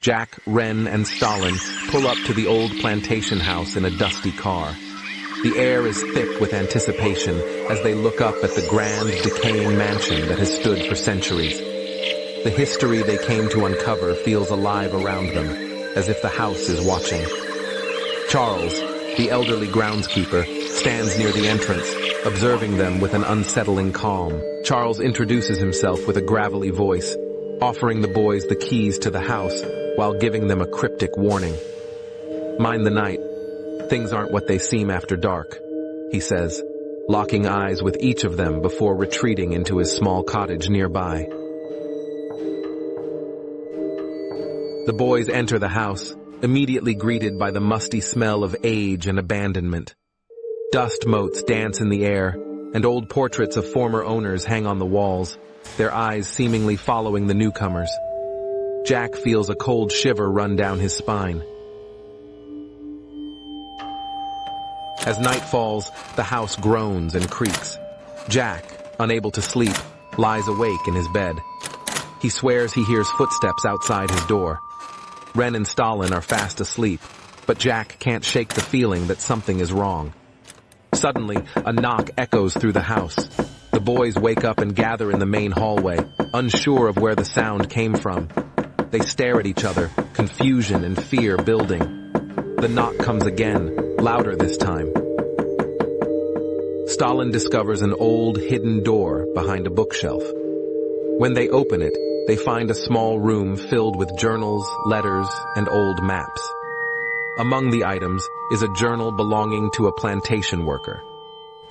Jack, Ren, and Stalin pull up to the old plantation house in a dusty car. The air is thick with anticipation as they look up at the grand, decaying mansion that has stood for centuries. The history they came to uncover feels alive around them, as if the house is watching. Charles, the elderly groundskeeper, stands near the entrance, observing them with an unsettling calm. Charles introduces himself with a gravelly voice, offering the boys the keys to the house while giving them a cryptic warning. "Mind the night. Things aren't what they seem after dark," he says, locking eyes with each of them before retreating into his small cottage nearby. The boys enter the house, immediately greeted by the musty smell of age and abandonment. Dust motes dance in the air, and old portraits of former owners hang on the walls, their eyes seemingly following the newcomers. Jack feels a cold shiver run down his spine. As night falls, the house groans and creaks. Jack, unable to sleep, lies awake in his bed. He swears he hears footsteps outside his door. Ren and Stalin are fast asleep, but Jack can't shake the feeling that something is wrong. Suddenly, a knock echoes through the house. The boys wake up and gather in the main hallway, unsure of where the sound came from. They stare at each other, confusion and fear building. The knock comes again, louder this time. Stalin discovers an old, hidden door behind a bookshelf. When they open it, they find a small room filled with journals, letters, and old maps. Among the items is a journal belonging to a plantation worker.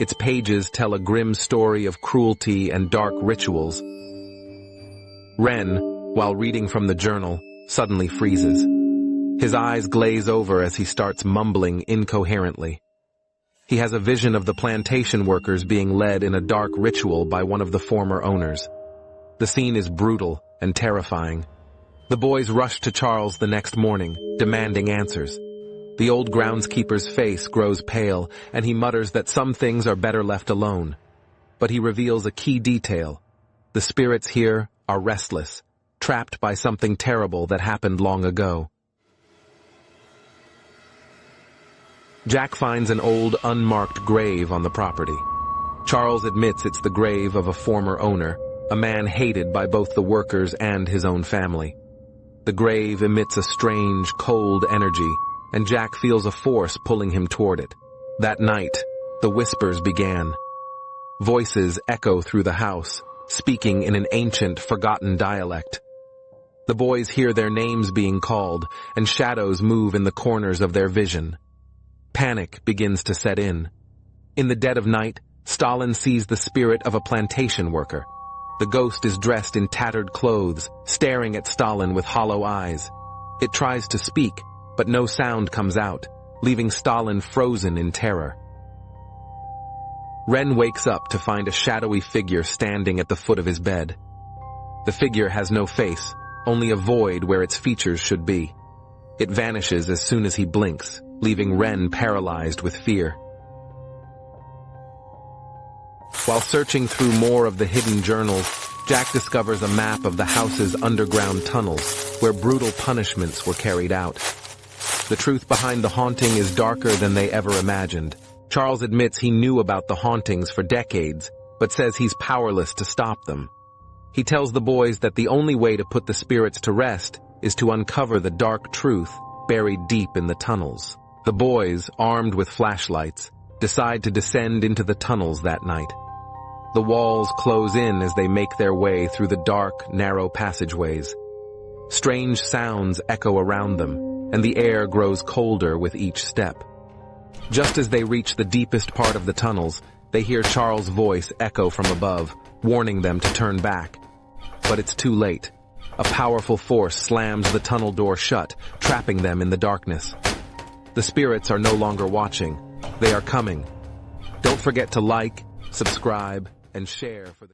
Its pages tell a grim story of cruelty and dark rituals. Ren, while reading from the journal, suddenly freezes. His eyes glaze over as he starts mumbling incoherently. He has a vision of the plantation workers being led in a dark ritual by one of the former owners. The scene is brutal and terrifying. The boys rush to Charles the next morning, demanding answers. The old groundskeeper's face grows pale, and he mutters that some things are better left alone. But he reveals a key detail. The spirits here are restless, trapped by something terrible that happened long ago. Jack finds an old, unmarked grave on the property. Charles admits it's the grave of a former owner, a man hated by both the workers and his own family. The grave emits a strange, cold energy, and Jack feels a force pulling him toward it. That night, the whispers began. Voices echo through the house, speaking in an ancient, forgotten dialect. The boys hear their names being called, and shadows move in the corners of their vision. Panic begins to set in. In the dead of night, Stalin sees the spirit of a plantation worker. The ghost is dressed in tattered clothes, staring at Stalin with hollow eyes. It tries to speak, but no sound comes out, leaving Stalin frozen in terror. Ren wakes up to find a shadowy figure standing at the foot of his bed. The figure has no face, only a void where its features should be. It vanishes as soon as he blinks, leaving Ren paralyzed with fear. While searching through more of the hidden journals, Jack discovers a map of the house's underground tunnels, where brutal punishments were carried out. The truth behind the haunting is darker than they ever imagined. Charles admits he knew about the hauntings for decades, but says he's powerless to stop them. He tells the boys that the only way to put the spirits to rest is to uncover the dark truth buried deep in the tunnels. The boys, armed with flashlights, decide to descend into the tunnels that night. The walls close in as they make their way through the dark, narrow passageways. Strange sounds echo around them, and the air grows colder with each step. Just as they reach the deepest part of the tunnels, they hear Charles' voice echo from above, warning them to turn back. But it's too late. A powerful force slams the tunnel door shut, trapping them in the darkness. The spirits are no longer watching. They are coming. Don't forget to like, subscribe, and share for the